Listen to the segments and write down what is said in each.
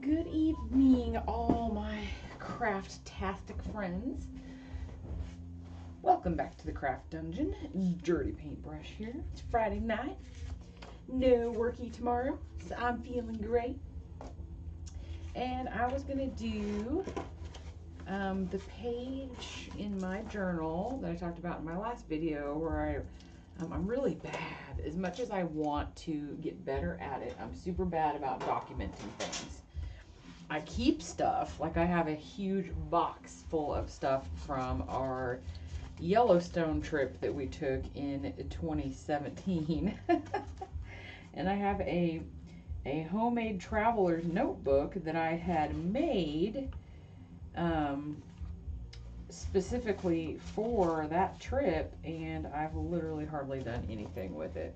Good evening, all my craft-tastic friends. Welcome back to the Craft Dungeon. Dirty Paintbrush here. It's Friday night. No worky tomorrow, so I'm feeling great. And I was going to do the page in my journal that I talked about in my last video where I'm really bad. As much as I want to get better at it, I'm super bad about documenting things. I keep stuff, like I have a huge box full of stuff from our Yellowstone trip that we took in 2017. And I have a homemade traveler's notebook that I had made specifically for that trip, and I've literally hardly done anything with it.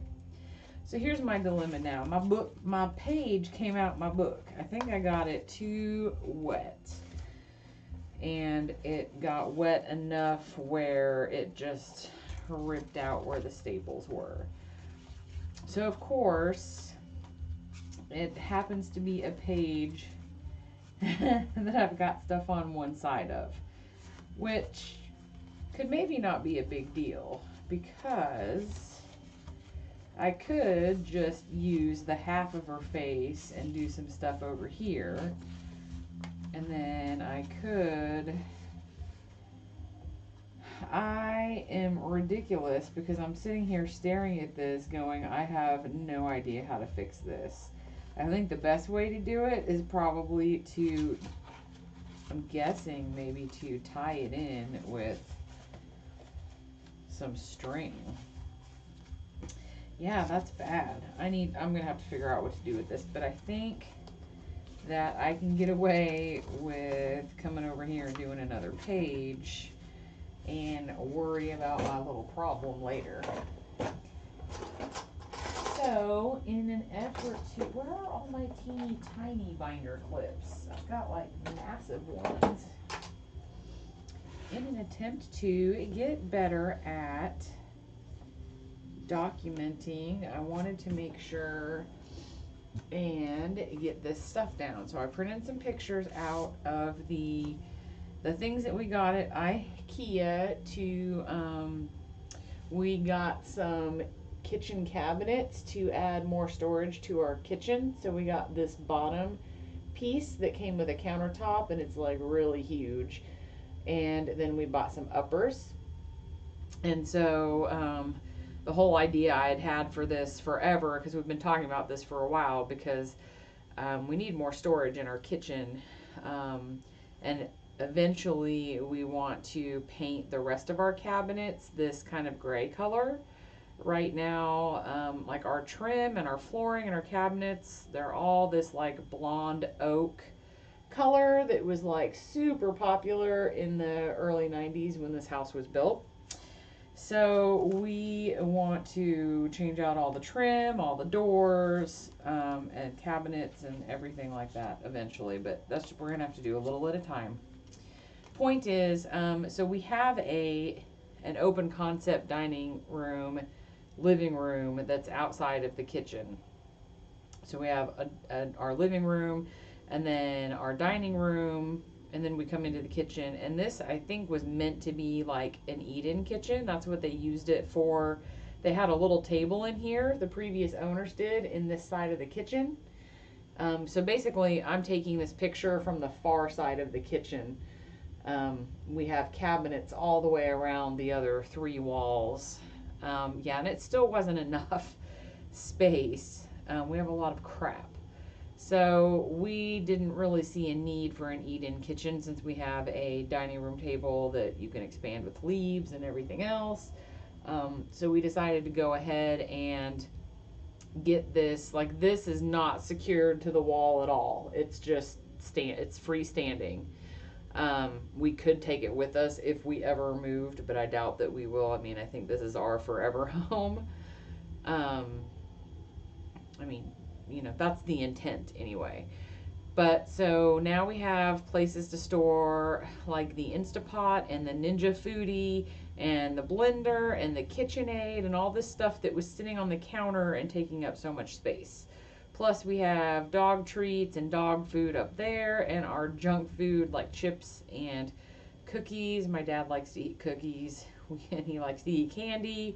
So here's my dilemma now. My page came out my book. I think I got it too wet. And it got wet enough where it just ripped out where the staples were. So of course, it happens to be a page that I've got stuff on one side of, which could maybe not be a big deal because I could just use the half of her face and do some stuff over here. And then I am ridiculous because I'm sitting here staring at this going, I have no idea how to fix this. I think the best way to do it is probably to, I'm guessing maybe to tie it in with some string. Yeah, that's bad. I'm gonna have to figure out what to do with this, but I think that I can get away with coming over here and doing another page and worry about my little problem later. So, in an effort to, where are all my teeny tiny binder clips? I've got like massive ones. In an attempt to get better at documenting, I wanted to make sure and get this stuff down. So I printed some pictures out of the things that we got at IKEA we got some kitchen cabinets to add more storage to our kitchen. So we got this bottom piece that came with a countertop and it's like really huge. And then we bought some uppers. And so the whole idea I had for this forever, because we've been talking about this for a while, because we need more storage in our kitchen, and eventually we want to paint the rest of our cabinets this kind of gray color. Right now, like our trim and our flooring and our cabinets, they're all this like blonde oak color that was like super popular in the early 90s when this house was built. So we want to change out all the trim, all the doors, and cabinets and everything like that eventually, but that's, we're gonna have to do a little at a time. Point is, so we have an open concept dining room, living room that's outside of the kitchen. So we have our living room and then our dining room, and then we come into the kitchen, and this I think was meant to be like an eat-in kitchen. That's what they used it for. They had a little table in here, the previous owners did, in this side of the kitchen. So basically I'm taking this picture from the far side of the kitchen. We have cabinets all the way around the other three walls. Yeah, and it still wasn't enough space. We have a lot of crap. So we didn't really see a need for an eat-in kitchen since we have a dining room table that you can expand with leaves and everything else. So we decided to go ahead and get this. Like, this is not secured to the wall at all. It's just it's freestanding. We could take it with us if we ever moved, but I doubt that we will. I mean, I think this is our forever home. I mean, you know, that's the intent anyway. But so now we have places to store like the Instapot and the Ninja Foodie and the blender and the KitchenAid and all this stuff that was sitting on the counter and taking up so much space. Plus we have dog treats and dog food up there, and our junk food like chips and cookies. My dad likes to eat cookies and he likes to eat candy.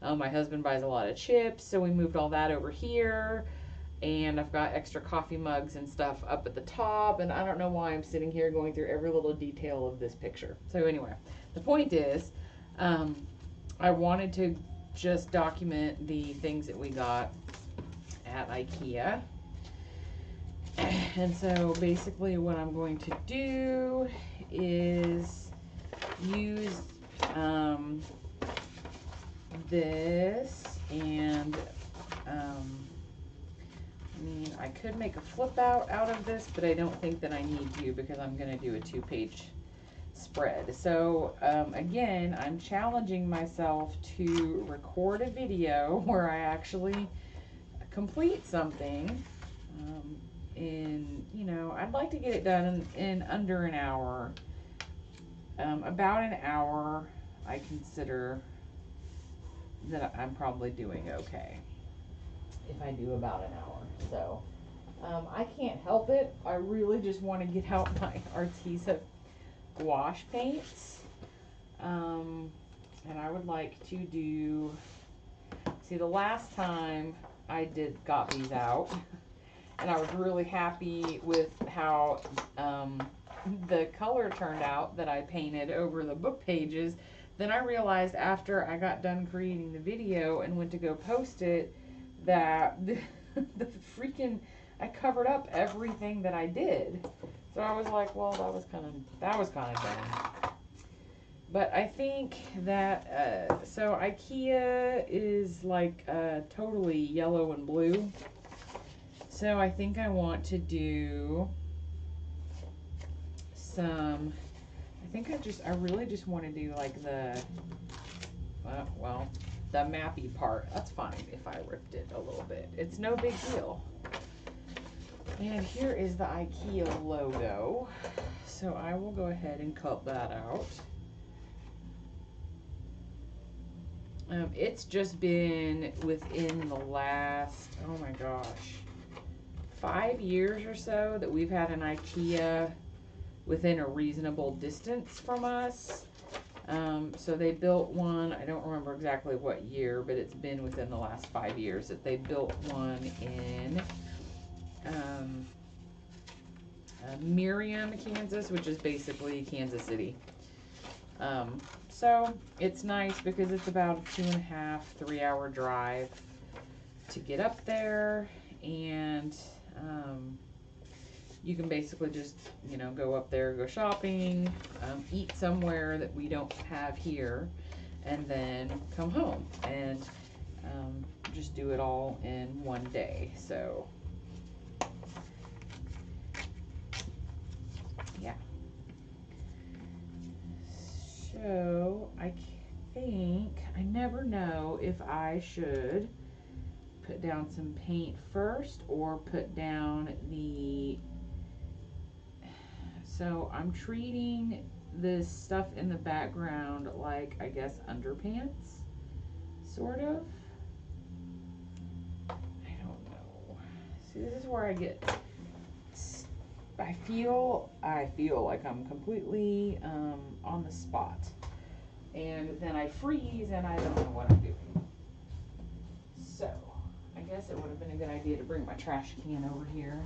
My husband buys a lot of chips, so we moved all that over here. And I've got extra coffee mugs and stuff up at the top, and I don't know why I'm sitting here going through every little detail of this picture. So anyway, the point is, I wanted to just document the things that we got at IKEA. And so basically what I'm going to do is use this, and I mean, I could make a flip out of this, but I don't think that I need to because I'm going to do a 2-page spread. So again, I'm challenging myself to record a video where I actually complete something in, you know, I'd like to get it done in under an hour. About an hour, I consider that I'm probably doing okay if I do about an hour. So I can't help it. I really just want to get out my Arteza gouache paints, and I would like to do, see, the last time I got these out, and I was really happy with how the color turned out that I painted over the book pages. Then I realized after I got done creating the video and went to go post it that the freaking, I covered up everything that I did. So I was like, well, that was kind of dumb. But I think that, so IKEA is like totally yellow and blue. So I think I want to do some, I really just want to do like the, well, the mappy part. That's fine if I ripped it a little bit. It's no big deal. And here is the IKEA logo. So I will go ahead and cut that out. It's just been within the last, oh my gosh, 5 years or so that we've had an IKEA within a reasonable distance from us. So they built one, I don't remember exactly what year, but it's been within the last 5 years that they built one in Miriam, Kansas, which is basically Kansas City. So it's nice because it's about a 2.5, 3 hour drive to get up there, and you can basically just, you know, go up there, go shopping, eat somewhere that we don't have here, and then come home and just do it all in one day. So yeah. So I think, I never know if I should put down some paint first or put down the, so I'm treating this stuff in the background like, I guess, underpants, sort of. I don't know. See, this is where I get, I feel like I'm completely on the spot. And then I freeze and I don't know what I'm doing. So, I guess it would have been a good idea to bring my trash can over here.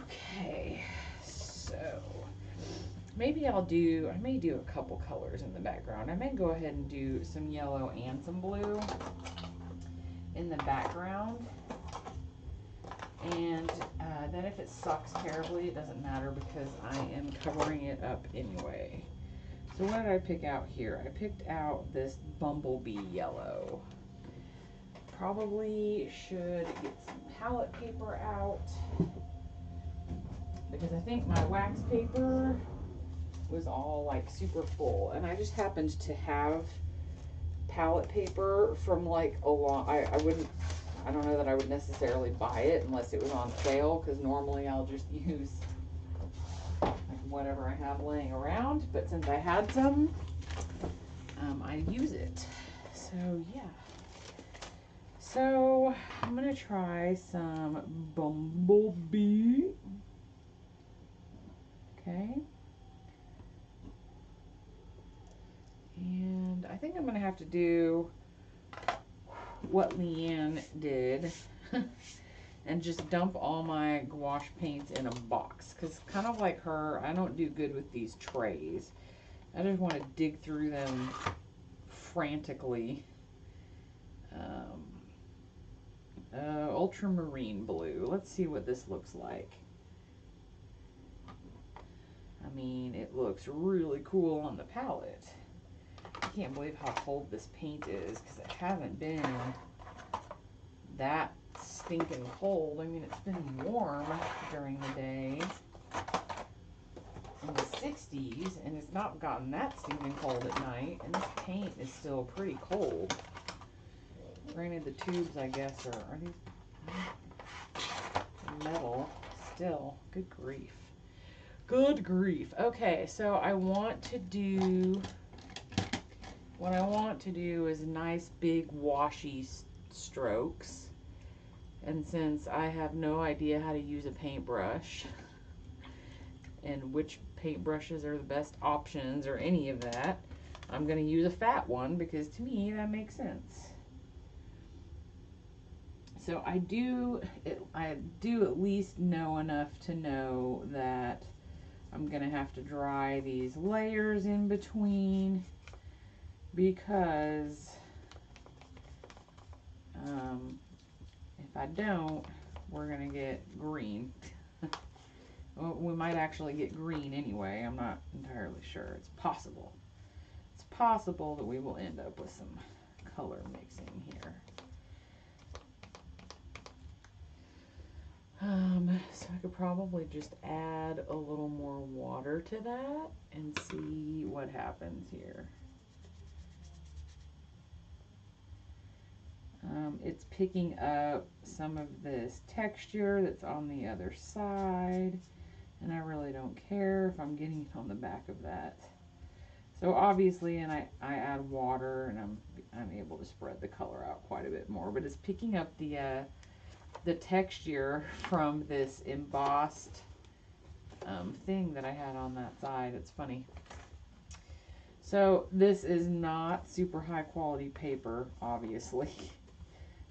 Okay, so maybe I may do a couple colors in the background. I may go ahead and do some yellow and some blue in the background. And then if it sucks terribly, it doesn't matter because I am covering it up anyway. So what did I pick out here? I picked out this bumblebee yellow. Probably should get some palette paper out because I think my wax paper was all like super full, and I just happened to have palette paper from like a long, I don't know that I would necessarily buy it unless it was on sale, because normally I'll just use like whatever I have laying around, but since I had some, I use it. So yeah. So I'm gonna try some Bumblebee. Okay. And I think I'm gonna have to do what Leanne did and just dump all my gouache paints in a box, because kind of like her, I don't do good with these trays. I just want to dig through them frantically. Ultramarine blue. Let's see what this looks like. I mean, it looks really cool on the palette. I can't believe how cold this paint is, because it hasn't been that stinking cold. I mean, it's been warm during the day in the 60s, and it's not gotten that stinking cold at night, and this paint is still pretty cold. Granted, the tubes, I guess, are these metal still. Good grief. Good grief. Okay, so what I want to do is nice big washy strokes. And since I have no idea how to use a paintbrush and which paintbrushes are the best options or any of that, I'm going to use a fat one, because to me that makes sense. So I do at least know enough to know that I'm going to have to dry these layers in between, because if I don't, we're going to get green. Well, we might actually get green anyway. I'm not entirely sure. It's possible. It's possible that we will end up with some color mixing here. So I could probably just add a little more water to that and see what happens here. It's picking up some of this texture that's on the other side, and I really don't care if I'm getting it on the back of that. So obviously, and I add water, and I'm able to spread the color out quite a bit more, but it's picking up the texture from this embossed thing that I had on that side. It's funny. So this is not super high quality paper, obviously.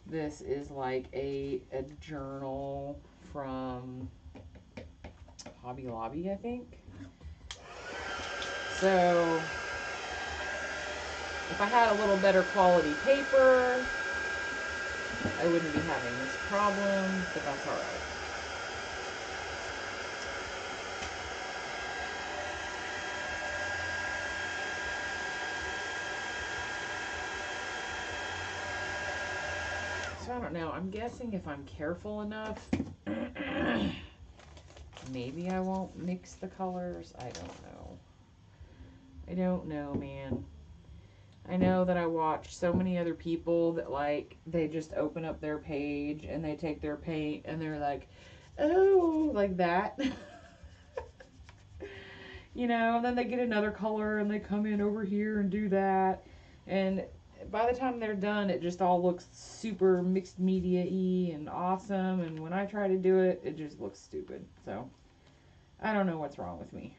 This is like a journal from Hobby Lobby, I think. So if I had a little better quality paper, I wouldn't be having this problem, but that's alright. So I don't know, I'm guessing if I'm careful enough, maybe I won't mix the colors. I don't know. I don't know, man. I know that I watch so many other people that, like, they just open up their page and they take their paint and they're like, oh, like that. You know, and then they get another color and they come in over here and do that. And by the time they're done, it just all looks super mixed media-y and awesome. And when I try to do it, it just looks stupid. So I don't know what's wrong with me.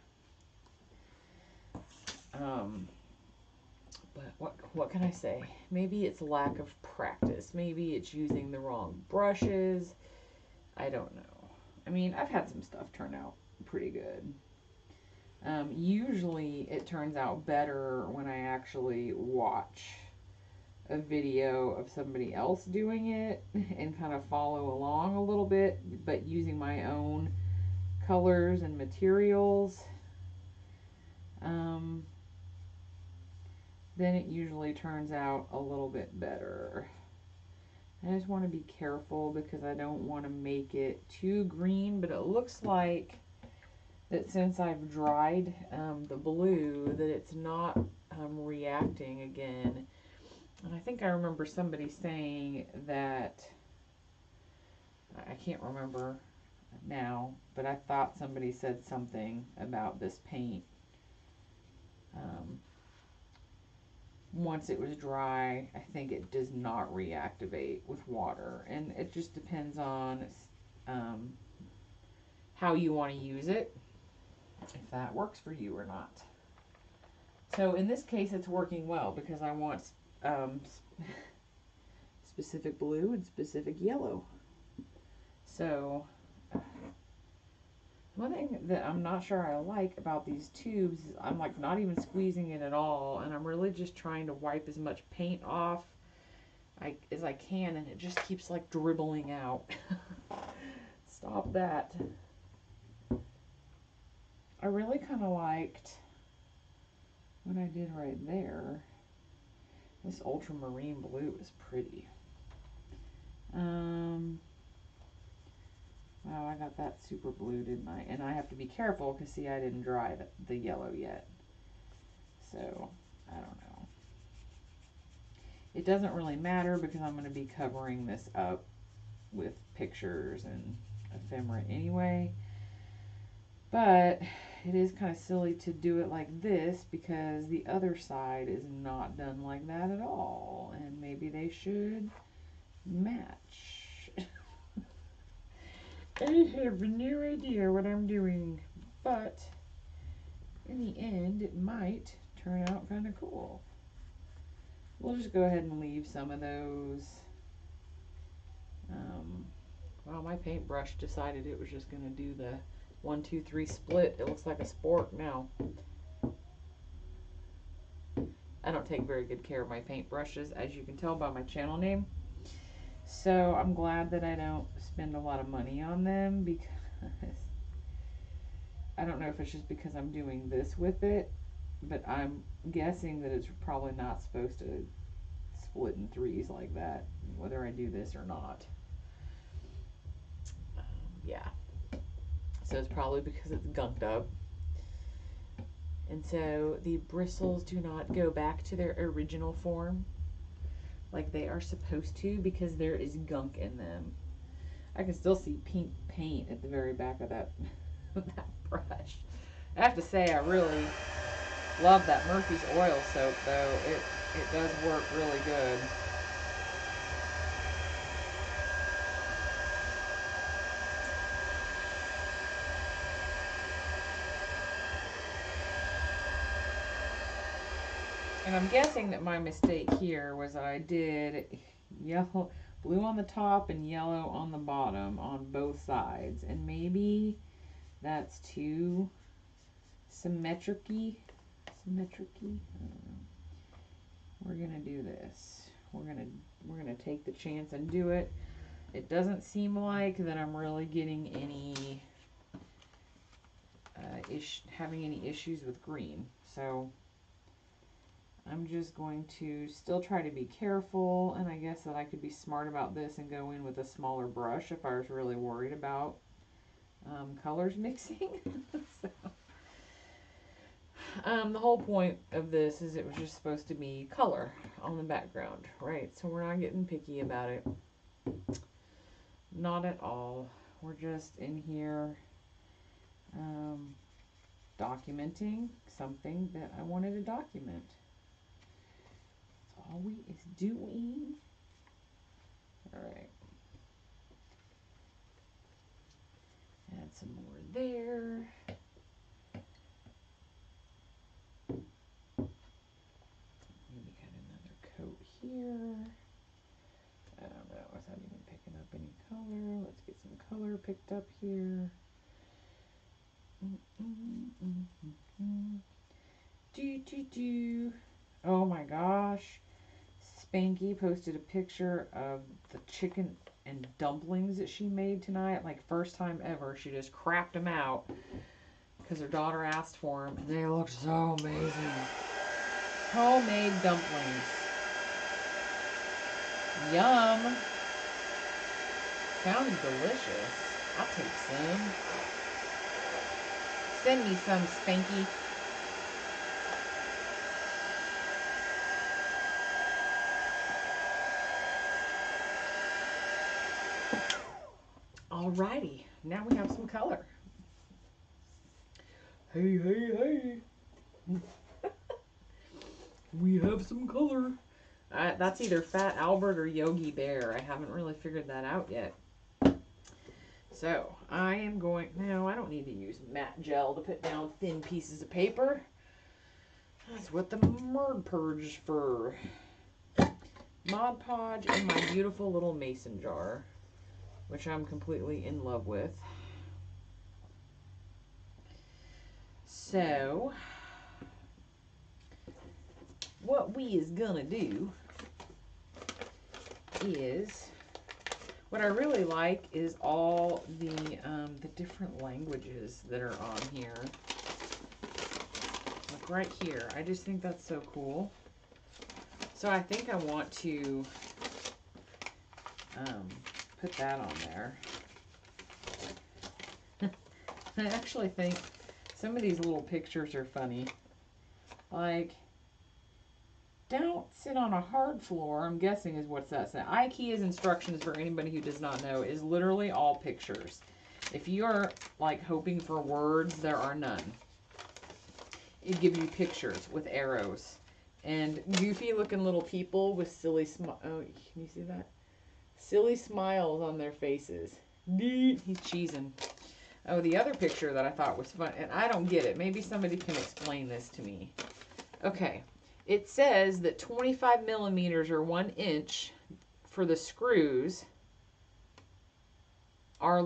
But what can I say? Maybe it's lack of practice. Maybe it's using the wrong brushes. I don't know. I mean, I've had some stuff turn out pretty good. Usually it turns out better when I actually watch a video of somebody else doing it and kind of follow along a little bit, but using my own colors and materials. Then it usually turns out a little bit better. I just want to be careful because I don't want to make it too green, but it looks like that since I've dried the blue, that it's not reacting again. And I think I remember somebody saying that, I can't remember now, but I thought somebody said something about this paint. once it was dry, I think it does not reactivate with water. And it just depends on how you want to use it, if that works for you or not. So in this case, it's working well because I want specific blue and specific yellow. So one thing that I'm not sure I like about these tubes is I'm like not even squeezing it at all, and I'm really just trying to wipe as much paint off as I can, and it just keeps like dribbling out. Stop that. I really kind of liked what I did right there. This ultramarine blue is pretty. Wow, I got that super blue, didn't I? And I have to be careful because, see, I didn't dry the yellow yet. So, I don't know. It doesn't really matter because I'm going to be covering this up with pictures and ephemera anyway. But it is kind of silly to do it like this because the other side is not done like that at all. And maybe they should match. I have no idea what I'm doing, but in the end, it might turn out kind of cool. We'll just go ahead and leave some of those. Well, my paintbrush decided it was just going to do the 1, 2, 3 split. It looks like a spork now. I don't take very good care of my paintbrushes, as you can tell by my channel name. So I'm glad that I don't spend a lot of money on them, because I don't know if it's just because I'm doing this with it, but I'm guessing that it's probably not supposed to split in threes like that, whether I do this or not. Yeah. So it's probably because it's gunked up. And so the bristles do not go back to their original form like they are supposed to, because there is gunk in them. I can still see pink paint at the very back of that, that brush. I have to say, I really love that Murphy's oil soap, though. It does work really good. And I'm guessing that my mistake here was I did blue on the top and yellow on the bottom on both sides. And maybe that's too symmetric-y. I don't know. We're gonna do this. We're gonna take the chance and do it. It doesn't seem like that I'm really getting any having any issues with green. So I'm just going to still try to be careful, and I guess that I could be smart about this and go in with a smaller brush if I was really worried about colors mixing. So, the whole point of this is it was just supposed to be color on the background, right? So we're not getting picky about it. Not at all. We're just in here documenting something that I wanted to document. All we is doing. All right. Add some more there. Maybe add another coat here. I don't know, is that even picking up any color? Let's get some color picked up here. Oh my gosh. Spanky posted a picture of the chicken and dumplings that she made tonight. Like, first time ever. She just crapped them out because her daughter asked for them. And they looked so amazing. Homemade dumplings. Yum. Sounds delicious. I'll take some. Send me some, Spanky. Alrighty, now we have some color. Hey, hey, hey. We have some color. That's either Fat Albert or Yogi Bear. I haven't really figured that out yet. So I am going, no, I don't need to use matte gel to put down thin pieces of paper. That's what the Mod Podge is for. Mod Podge in my beautiful little mason jar, which I'm completely in love with. So what we is gonna do is, what I really like is all the different languages that are on here. Like right here. I just think that's so cool. So I think I want to put that on there. I actually think some of these little pictures are funny. Like, don't sit on a hard floor, I'm guessing is what's that saying. IKEA's instructions, for anybody who does not know, is literally all pictures. If you are like hoping for words, there are none. It gives you pictures with arrows and goofy looking little people with silly smiles. Oh, can you see that? Silly smiles on their faces. He's cheesing. Oh, the other picture that I thought was fun, and I don't get it. Maybe somebody can explain this to me. Okay. It says that 25 millimeters or 1 inch for the screws are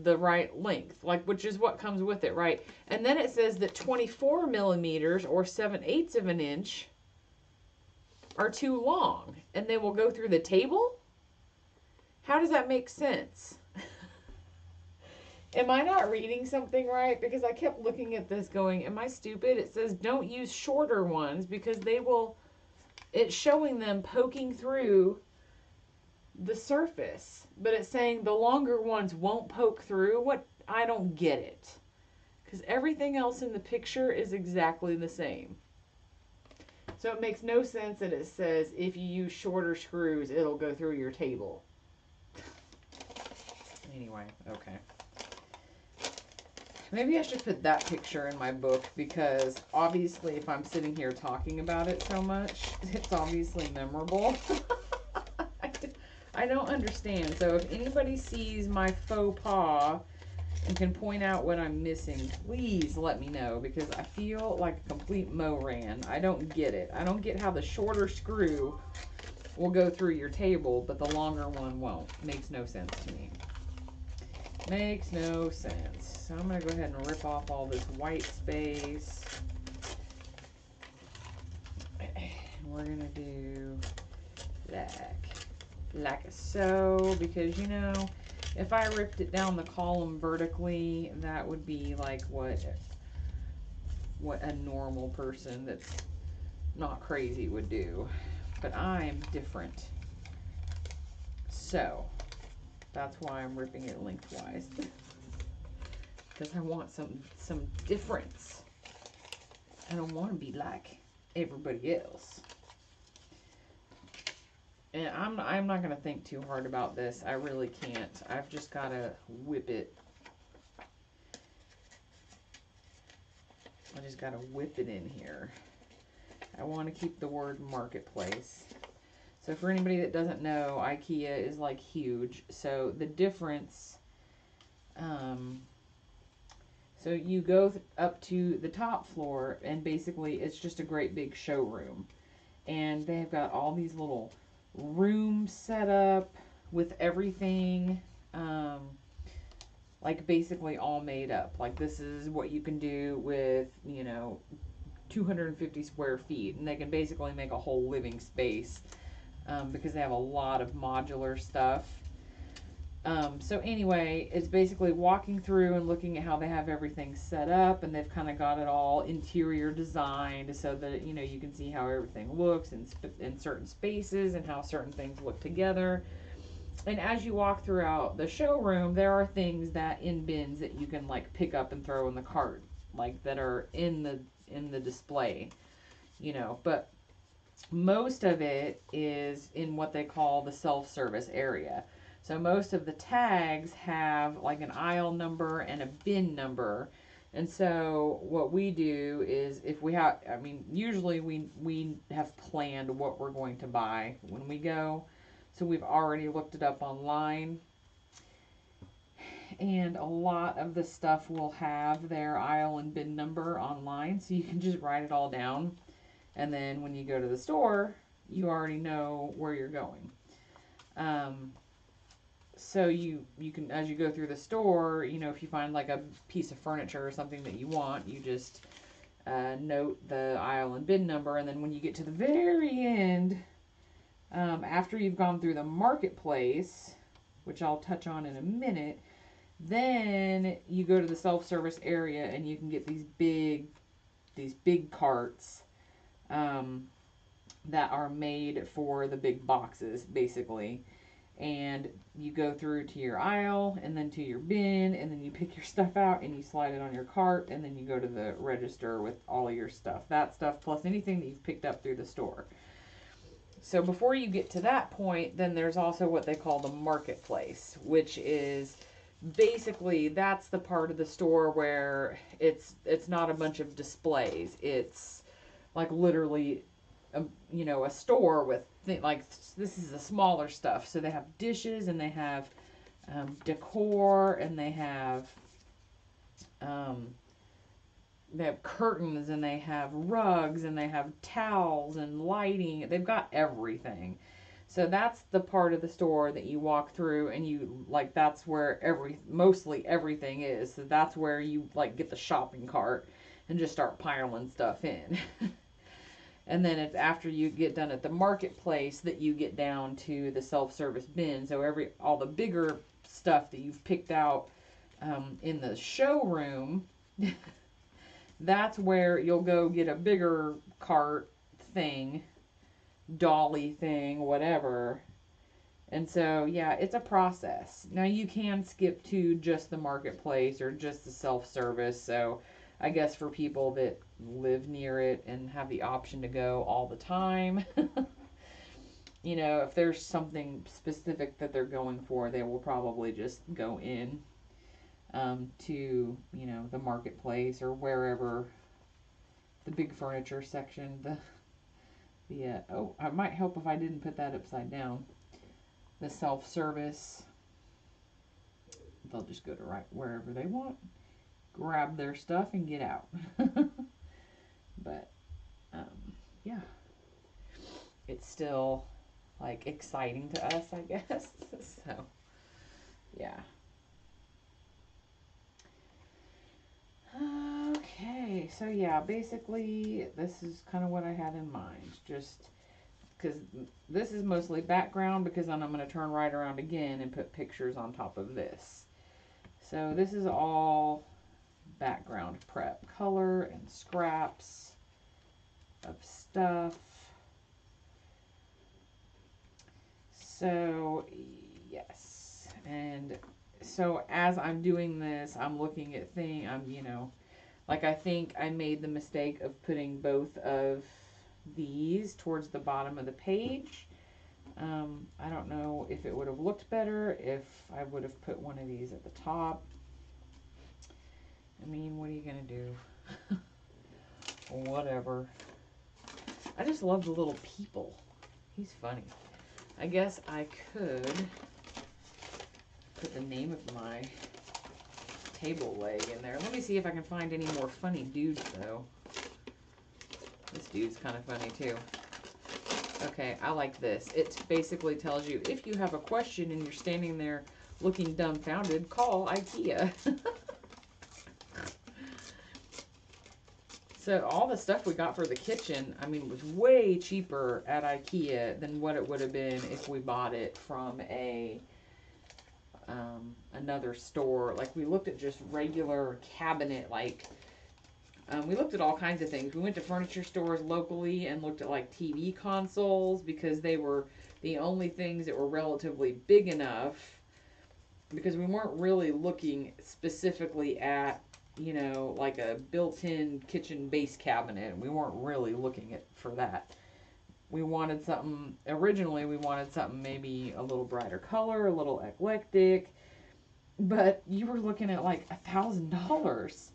the right length, like, which is what comes with it, right? And then it says that 24 millimeters or 7/8 of an inch are too long and they will go through the table. How does that make sense? Am I not reading something right? Because I kept looking at this going, am I stupid? It says don't use shorter ones because they will, it's showing them poking through the surface. But it's saying the longer ones won't poke through. What? I don't get it. Because everything else in the picture is exactly the same. So it makes no sense that it says if you use shorter screws, it'll go through your table. Anyway, okay. Maybe I should put that picture in my book because obviously if I'm sitting here talking about it so much, it's obviously memorable. I don't understand. So if anybody sees my faux pas and can point out what I'm missing, please let me know because I feel like a complete moron. I don't get it. I don't get how the shorter screw will go through your table, but the longer one won't. Makes no sense to me. Makes no sense. So I'm going to go ahead and rip off all this white space. And we're going to do like so, because, you know, if I ripped it down the column vertically, that would be like what a normal person that's not crazy would do. But I'm different. So that's why I'm ripping it lengthwise. Because I want some difference. I don't want to be like everybody else. And I'm not going to think too hard about this. I really can't. I've just got to whip it. I just got to whip it in here. I want to keep the word marketplace. So for anybody that doesn't know, IKEA is like huge. So the difference, so you go up to the top floor and basically it's just a great big showroom. And they've got all these little rooms set up with everything, like basically all made up. Like this is what you can do with, you know, 250 square feet. And they can basically make a whole living space. Because they have a lot of modular stuff. So anyway, it's basically walking through and looking at how they have everything set up, and they've kind of got it all interior designed so that, you know, you can see how everything looks in certain spaces and how certain things look together. And as you walk throughout the showroom, there are things that in bins that you can like pick up and throw in the cart, like that are in the display, you know, but most of it is in what they call the self-service area. So most of the tags have like an aisle number and a bin number. And so what we do is if we have, I mean, usually we have planned what we're going to buy when we go. So we've already looked it up online. And a lot of the stuff will have their aisle and bin number online. So you can just write it all down. And then when you go to the store, you already know where you're going. So you can, as you go through the store, you know, if you find like a piece of furniture or something that you want, you just note the aisle and bin number. And then when you get to the very end, after you've gone through the marketplace, which I'll touch on in a minute, then you go to the self-service area and you can get these big carts that are made for the big boxes, basically. And you go through to your aisle and then to your bin, and then you pick your stuff out and you slide it on your cart, and then you go to the register with all of your stuff. That stuff plus anything that you've picked up through the store. So before you get to that point, then there's also what they call the marketplace, which is basically that's the part of the store where it's not a bunch of displays. It's like literally a store with like this is the smaller stuff. So they have dishes and they have decor and they have curtains and they have rugs and they have towels and lighting. They've got everything. So that's the part of the store that you walk through and you like that's where mostly everything is. So that's where you like get the shopping cart and just start piling stuff in. And then it's after you get done at the marketplace that you get down to the self-service bin. So all the bigger stuff that you've picked out in the showroom, that's where you'll go get a bigger cart thing, dolly thing, whatever. And so, yeah, it's a process. Now you can skip to just the marketplace or just the self-service. So I guess for people that live near it and have the option to go all the time, you know, if there's something specific that they're going for, they will probably just go in to, you know, the marketplace or wherever, the big furniture section, oh, it might help if I didn't put that upside down. The self-service, they'll just go to right wherever they want, grab their stuff and get out. But yeah, it's still like exciting to us, I guess. So yeah. Okay, so yeah, basically this is kind of what I had in mind, just because this is mostly background, because then I'm going to turn right around again and put pictures on top of this. So this is all background prep, color and scraps of stuff. So yes, and so as I'm doing this, I'm looking at like I think I made the mistake of putting both of these towards the bottom of the page. I don't know if it would have looked better if I would have put one of these at the top. I mean, what are you gonna do? Whatever. I just love the little people. He's funny. I guess I could put the name of my table leg in there. Let me see if I can find any more funny dudes, though. This dude's kind of funny, too. Okay, I like this. It basically tells you, if you have a question and you're standing there looking dumbfounded, call IKEA. So all the stuff we got for the kitchen, I mean, was way cheaper at IKEA than what it would have been if we bought it from another store. Like, we looked at just regular cabinet, like, we looked at all kinds of things. We went to furniture stores locally and looked at, like, TV consoles, because they were the only things that were relatively big enough, because we weren't really looking specifically at, you know, like a built-in kitchen base cabinet. We weren't really looking for that. We wanted something, originally we wanted something maybe a little brighter color, a little eclectic, but you were looking at like $1,000.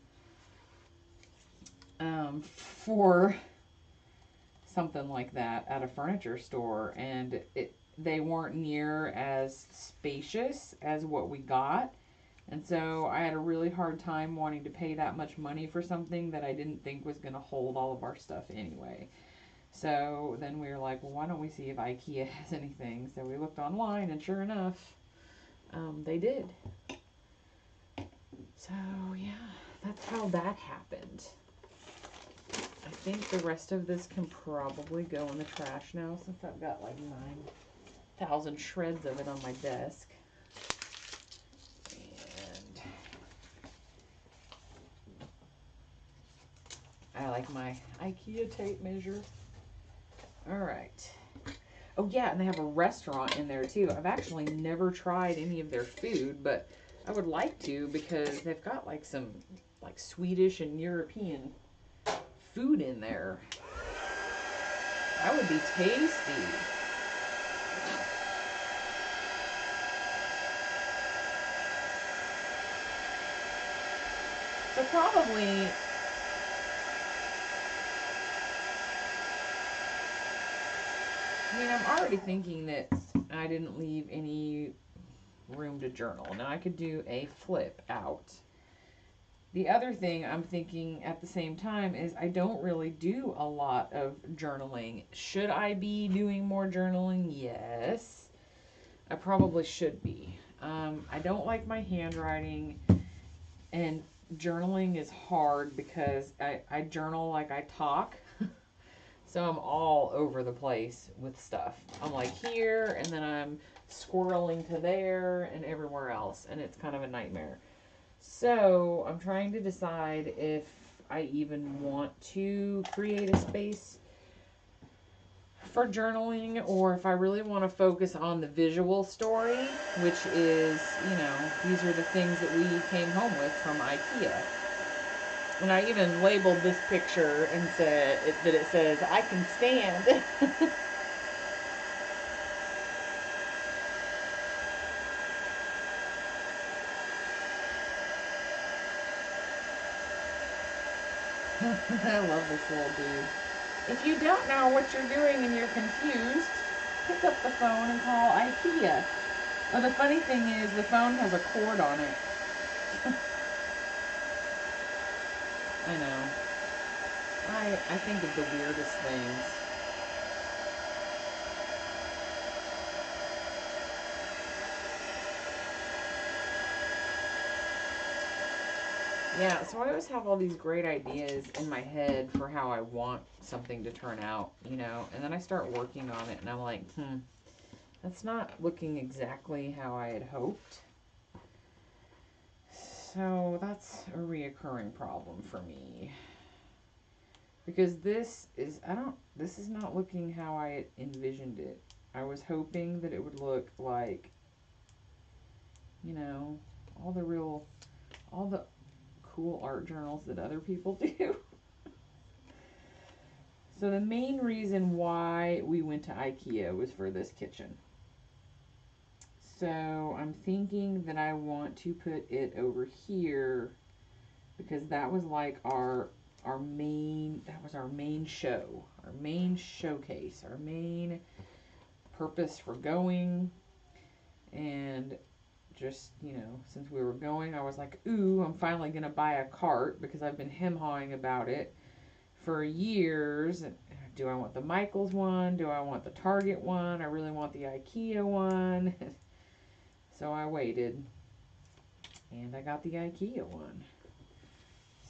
for something like that at a furniture store, and they weren't near as spacious as what we got. And so I had a really hard time wanting to pay that much money for something that I didn't think was going to hold all of our stuff anyway. So then we were like, well, why don't we see if IKEA has anything? So we looked online, and sure enough, they did. So yeah, that's how that happened. I think the rest of this can probably go in the trash now, since I've got like 9,000 shreds of it on my desk. And I like my IKEA tape measure. All right. Oh yeah, and they have a restaurant in there too. I've actually never tried any of their food, but I would like to, because they've got like some like Swedish and European food in there. That would be tasty. So probably, I mean, I'm already thinking that I didn't leave any room to journal. Now I could do a flip out. The other thing I'm thinking at the same time is I don't really do a lot of journaling. Should I be doing more journaling? Yes. I probably should be. I don't like my handwriting, and journaling is hard because I journal like I talk. So I'm all over the place with stuff. I'm like here, and then I'm squirreling to there and everywhere else, and it's kind of a nightmare. So I'm trying to decide if I even want to create a space for journaling, or if I really want to focus on the visual story, which is, you know, these are the things that we came home with from IKEA. And I even labeled this picture and said that it says, I can stand. I love this little dude. If you don't know what you're doing and you're confused, pick up the phone and call IKEA. Well, the funny thing is the phone has a cord on it. I know. I think of the weirdest things. Yeah, so I always have all these great ideas in my head for how I want something to turn out, you know, and then I start working on it and I'm like, that's not looking exactly how I had hoped. So that's a reoccurring problem for me. Because this is not looking how I envisioned it. I was hoping that it would look like, you know, all the cool art journals that other people do. So the main reason why we went to IKEA was for this kitchen. So I'm thinking that I want to put it over here, because that was like our main show, our main showcase, our main purpose for going. And just, you know, since we were going, I was like, ooh, I'm finally gonna buy a cart, because I've been hem-hawing about it for years. Do I want the Michaels one? Do I want the Target one? I really want the IKEA one. So I waited, and I got the IKEA one.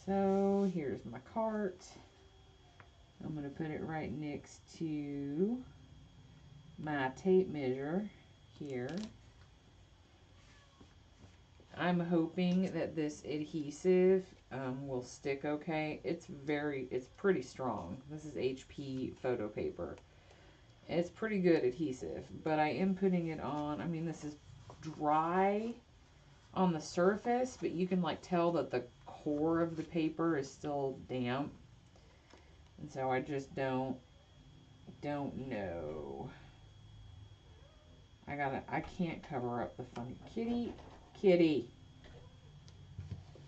So here's my cart. I'm going to put it right next to my tape measure here. I'm hoping that this adhesive will stick okay. It's pretty strong. This is HP photo paper. It's pretty good adhesive, but I am putting it on. I mean, this is dry on the surface, but you can like tell that the core of the paper is still damp. And so I just don't know. I can't cover up the funny kitty.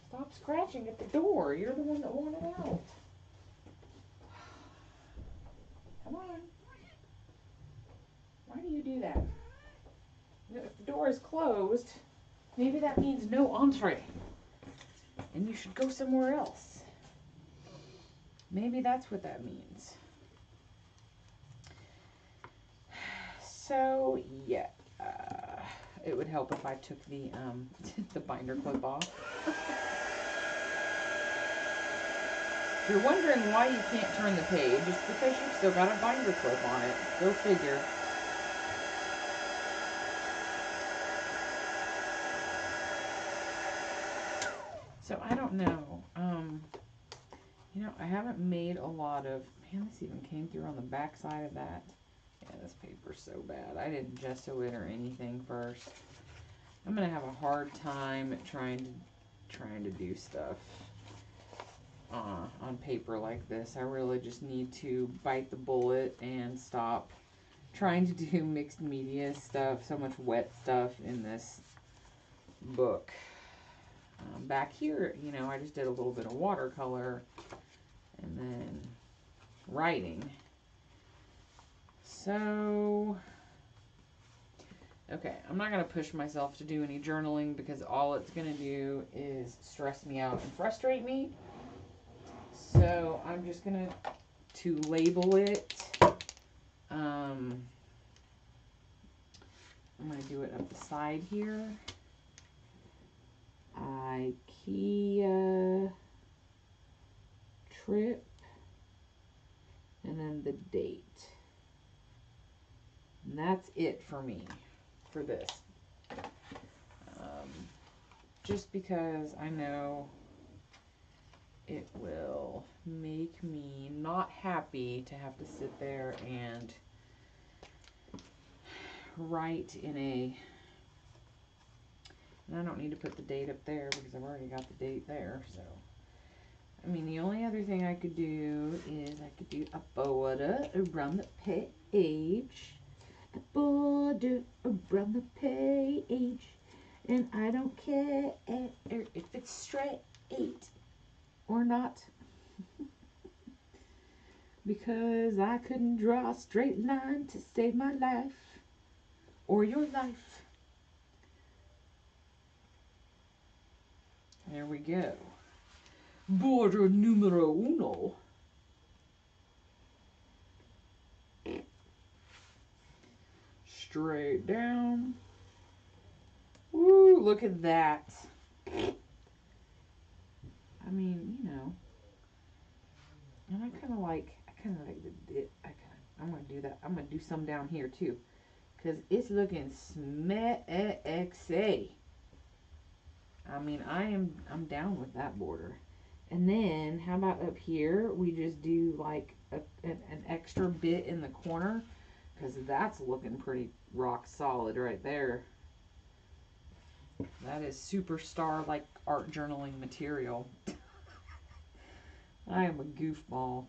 Stop scratching at the door. You're the one that wanted out. Come on. Why do you do that? If the door is closed, maybe that means no entree. And you should go somewhere else. Maybe that's what that means. So, yeah. It would help if I took the the binder clip off. If you're wondering why you can't turn the page, it's because you've still got a binder clip on it. Go figure. So I don't know. You know, I haven't made a lot of, man, this even came through on the back side of that. Yeah, this paper's so bad. I didn't gesso it or anything first. I'm gonna have a hard time trying to do stuff on paper like this. I really just need to bite the bullet and stop trying to do mixed media stuff, so much wet stuff in this book. Back here, you know, I just did a little bit of watercolor and then writing. So, okay, I'm not going to push myself to do any journaling because all it's going to do is stress me out and frustrate me. So I'm just going to label it. I'm going to do it up the side here. IKEA trip, and then the date. And that's it for me for this. Just because I know it will make me not happy to have to sit there and write in a, and I don't need to put the date up there because I've already got the date there. So, I mean, the only other thing I could do is I could do a border around the page. A border around the page. And I don't care if it's straight or not. Because I couldn't draw a straight line to save my life. Or your life. There we go. Border numero uno. Straight down. Woo, look at that. I mean, you know. And I kind of like the, I'm going to do that. I'm going to do some down here too. Because it's looking sexy. I mean, I'm down with that border. And then, how about up here, we just do like an extra bit in the corner, because that's looking pretty rock solid right there. That is superstar, like, art journaling material. I am a goofball.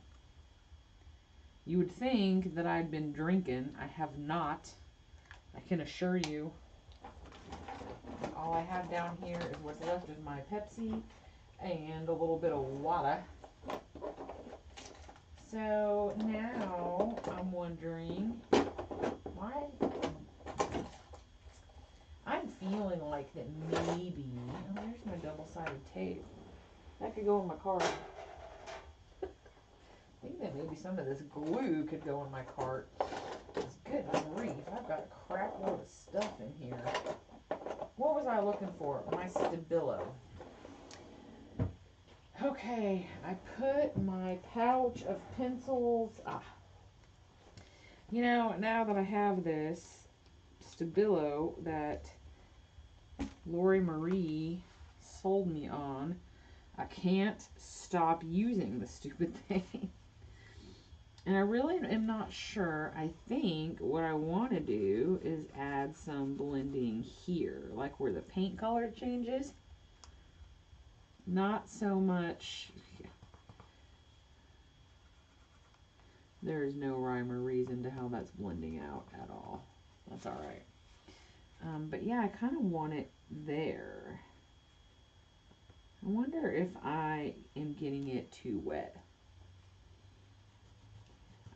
You would think that I'd been drinking. I have not. I can assure you. All I have down here is what's left of my Pepsi and a little bit of water. So now I'm wondering why I'm feeling like that maybe, oh, there's my double-sided tape. That could go in my cart. I think that maybe some of this glue could go in my cart. It's good grief. I've got a crap load of stuff in here. What was I looking for? My Stabilo. Okay, I put my pouch of pencils. You know, now that I have this Stabilo that Lori Marie sold me on, I can't stop using the stupid thing. And I really am not sure. I think what I want to do is add some blending here, like where the paint color changes. Not so much. There is no rhyme or reason to how that's blending out at all. That's all right. But yeah, I kind of want it there. I wonder if I am getting it too wet.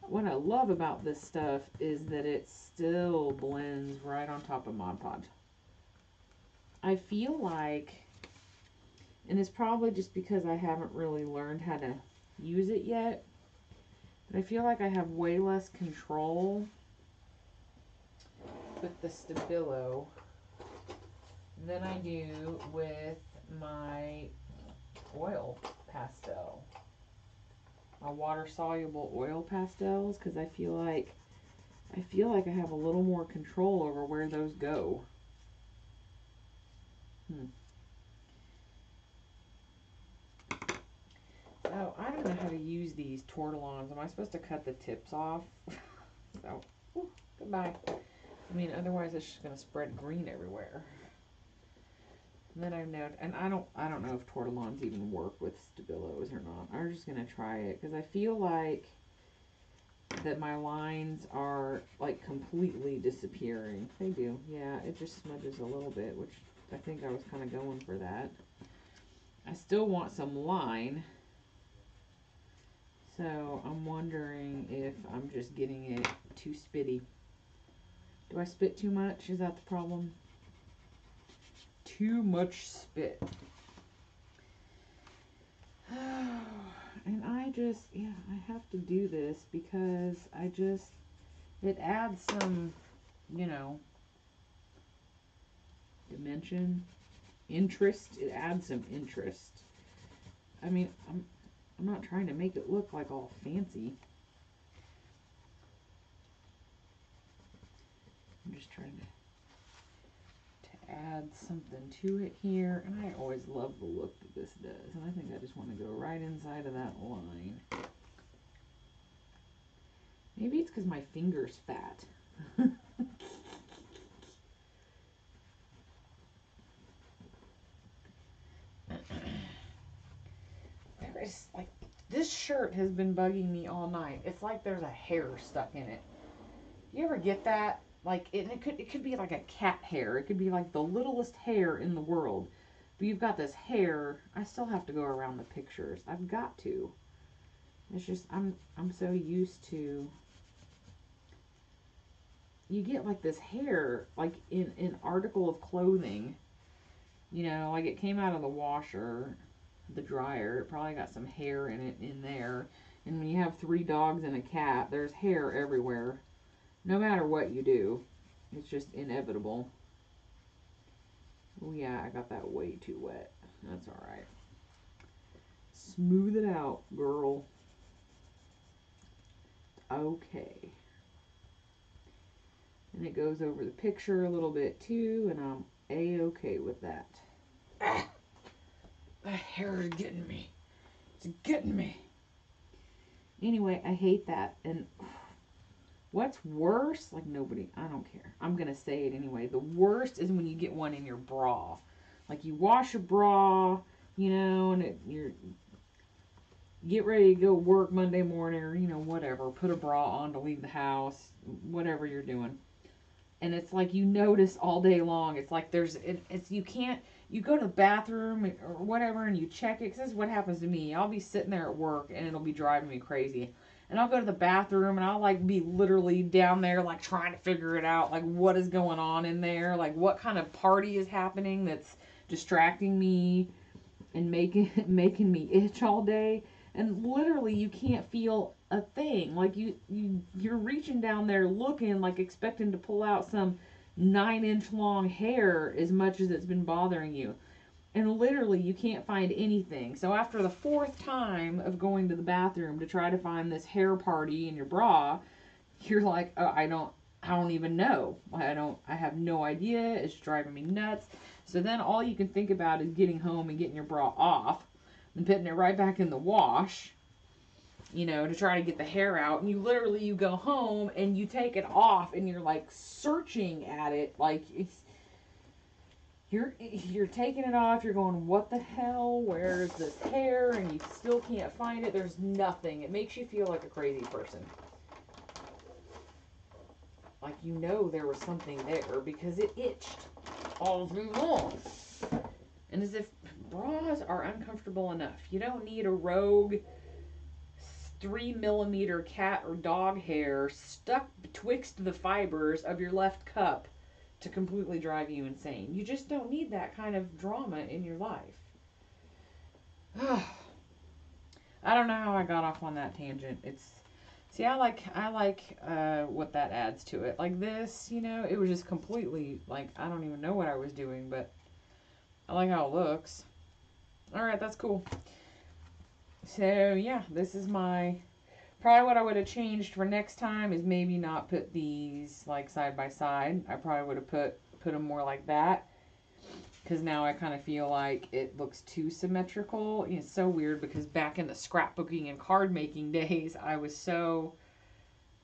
what I love about this stuff is that it still blends right on top of Mod Podge. I feel like, and it's probably just because I haven't really learned how to use it yet, but I feel like I have way less control with the Stabilo than I do with my oil pastel. My water-soluble oil pastels, because I feel like I have a little more control over where those go. So I don't know how to use these tortillons. Am I supposed to cut the tips off? So, goodbye. I mean, otherwise it's just gonna spread green everywhere. And then I know, and I don't know if tortillons even work with Stabilos or not. I'm just gonna try it because I feel like that my lines are like completely disappearing. They do, yeah. It just smudges a little bit, which I think I was kind of going for that. I still want some line. So I'm wondering if I'm just getting it too spitty. Do I spit too much? Is that the problem? Too much spit. And I just, yeah, I have to do this because it adds some, you know, dimension, interest. It adds some interest. I mean, I'm not trying to make it look like all fancy. I'm just trying to add something to it here. And I always love the look that this does. And I think I just want to go right inside of that line. Maybe it's because my finger's fat. There is, like, this shirt has been bugging me all night. It's like there's a hair stuck in it. You ever get that? Like, it could be like a cat hair. It could be like the littlest hair in the world. But you've got this hair. I still have to go around the pictures. I've got to. It's just, I'm so used to, you get like this hair, like in an article of clothing, you know, like it came out of the washer, the dryer, it probably got some hair in it in there. And when you have 3 dogs and a cat, there's hair everywhere. No matter what you do, it's just inevitable. Oh yeah, I got that way too wet. That's alright. Smooth it out, girl. Okay. And it goes over the picture a little bit too, and I'm A-okay with that. Ah! The hair is getting me. It's getting me. Anyway, I hate that. And what's worse? Like, nobody, I don't care. I'm going to say it anyway. The worst is when you get one in your bra. Like, you wash your bra, you know, and you're get ready to go work Monday morning or, you know, whatever. Put a bra on to leave the house, whatever you're doing. And it's like you notice all day long. It's like you can't, you go to the bathroom or whatever and you check it. Because this is what happens to me. I'll be sitting there at work and it'll be driving me crazy. And I'll go to the bathroom and I'll like be literally down there like trying to figure it out. Like what is going on in there. Like what kind of party is happening that's distracting me and making me itch all day. And literally you can't feel a thing. Like you're reaching down there looking like expecting to pull out some 9-inch long hair as much as it's been bothering you. And literally you can't find anything. So after the 4th time of going to the bathroom to try to find this hair party in your bra, you're like, oh, I don't even know. I have no idea. It's driving me nuts. So then all you can think about is getting home and getting your bra off and putting it right back in the wash, you know, to try to get the hair out. And you go home and you take it off and you're like searching at it. Like you're taking it off. You're going, what the hell? Where's this hair? And you still can't find it. There's nothing. It makes you feel like a crazy person. Like, you know, there was something there because it itched all day long. And as if bras are uncomfortable enough. You don't need a rogue 3 millimeter cat or dog hair stuck betwixt the fibers of your left cup to completely drive you insane. You just don't need that kind of drama in your life. I don't know how I got off on that tangent. See, I like what that adds to it. Like this, you know, it was just completely, like, I don't even know what I was doing, but I like how it looks. Alright, that's cool. So, yeah, this is my... Probably what I would have changed for next time is maybe not put these, like, side by side. I probably would have put them more like that. Because now I kind of feel like it looks too symmetrical. It's so weird because back in the scrapbooking and card making days, I was so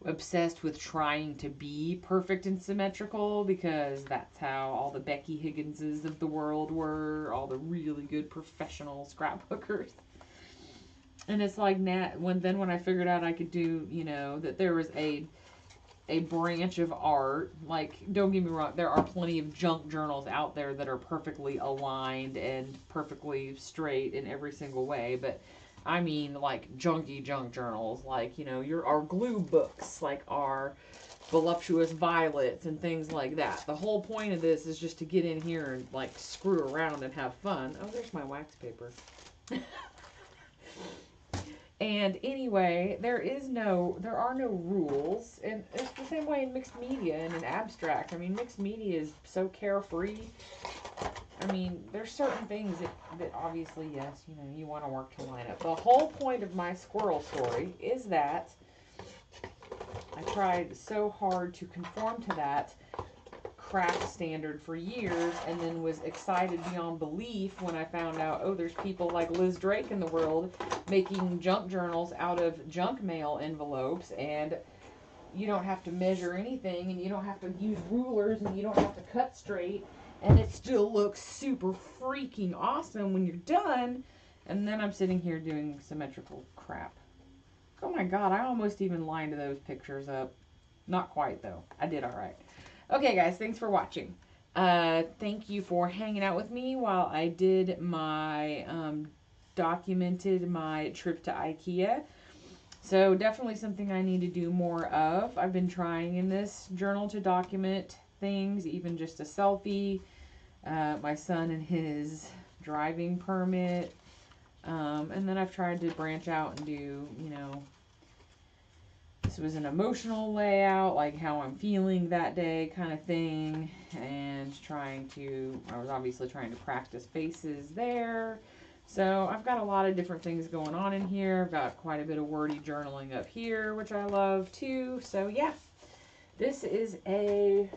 obsessed with trying to be perfect and symmetrical because that's how all the Becky Higginses of the world were, all the really good professional scrapbookers. And it's like when I figured out I could do, you know, that there was a branch of art, like, don't get me wrong, there are plenty of junk journals out there that are perfectly aligned and perfectly straight in every single way, but I mean, like, junky junk journals, like, you know, our glue books, like our voluptuous violets and things like that. The whole point of this is just to get in here and, like, screw around and have fun. Oh, there's my wax paper. And anyway, there are no rules, and it's the same way in mixed media and in abstract. I mean, mixed media is so carefree. I mean, there's certain things that obviously, yes, you know, you want to work to line up. The whole point of my squirrel story is that I tried so hard to conform to that craft standard for years, and then was excited beyond belief when I found out, oh, there's people like Liz Drake in the world making junk journals out of junk mail envelopes, and you don't have to measure anything, and you don't have to use rulers, and you don't have to cut straight, and it still looks super freaking awesome when you're done. And then I'm sitting here doing symmetrical crap. Oh my god, I almost even lined those pictures up. Not quite though. I did alright. Okay, guys, thanks for watching. Thank you for hanging out with me while I did my, documented my trip to IKEA. So definitely something I need to do more of. I've been trying in this journal to document things, even just a selfie, my son and his driving permit, and then I've tried to branch out and do, you know, this was an emotional layout, like how I'm feeling that day kind of thing, and I was obviously trying to practice faces there. So I've got a lot of different things going on in here. I've got quite a bit of wordy journaling up here, which I love too. So yeah, this is a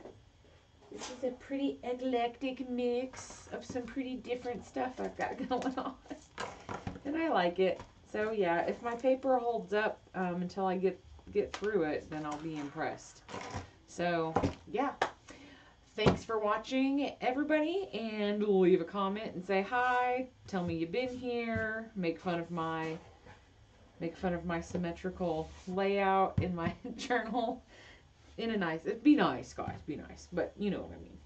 pretty eclectic mix of some pretty different stuff I've got going on. And I like it. So yeah, if my paper holds up until I get through it, then I'll be impressed. So yeah, thanks for watching, everybody, and leave a comment and say hi, tell me you've been here, make fun of my symmetrical layout in my journal in a nice, be nice, guys, be nice, but you know what I mean.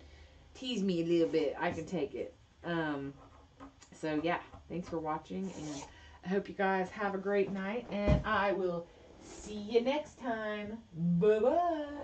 Tease me a little bit, I can take it. So yeah, thanks for watching, and I hope you guys have a great night, and I will see you next time. Bye-bye.